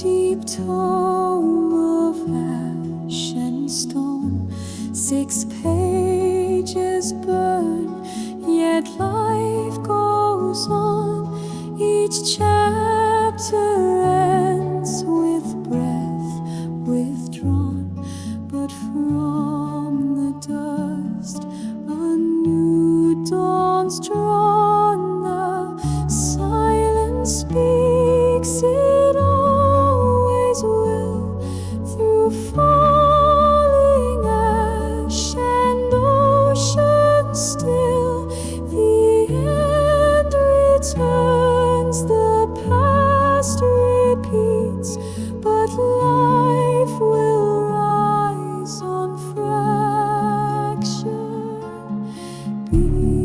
deep tome of ash and stone. 6 pages burn, yet life goes on. Each chapter ends with breath withdrawn, but from the dust a new dawn's drawn. The silence speaks, it always will, through falling ash and ocean still. The end returns, the past repeats, but life will rise on fractured beats.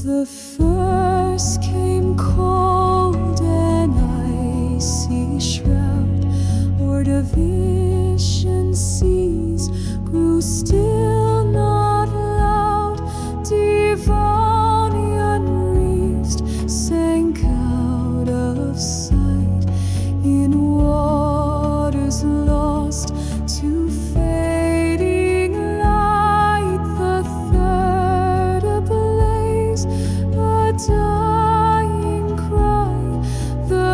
The first came cold, an icy shroud, o'er division seas grew still, not loud. Devonian reefs sank out of sight, in waters lost to fading light. The third ablaze, a dying cry. The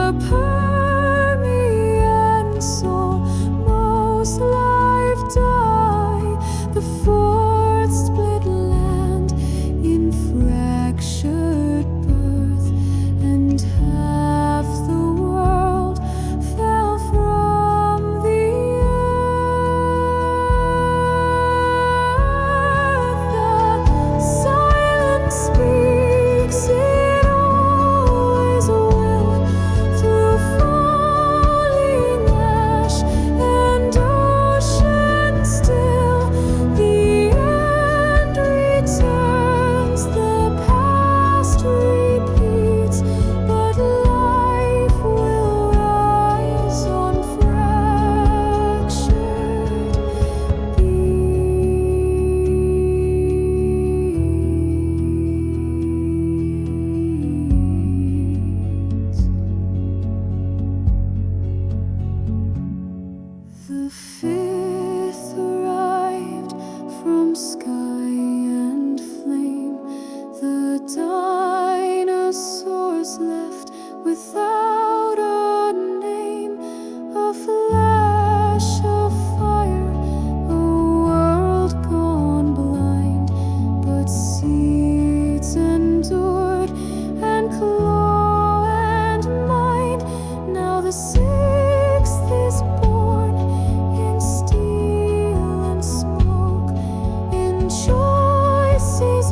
Permian saw most life die. The fourth split land in fractured birth, and half the world fell from the earth. The silence speaks, it always will, through falling ash and ocean still. The end returns, the past repeats, but life will rise on fractured beats. The fifth arrived from sky and flame. The dinosaurs left without a name. A flash of fire, a world gone blind, but seeds endured, and claw and mind. Now the sixth is born in steel and smoke, in choices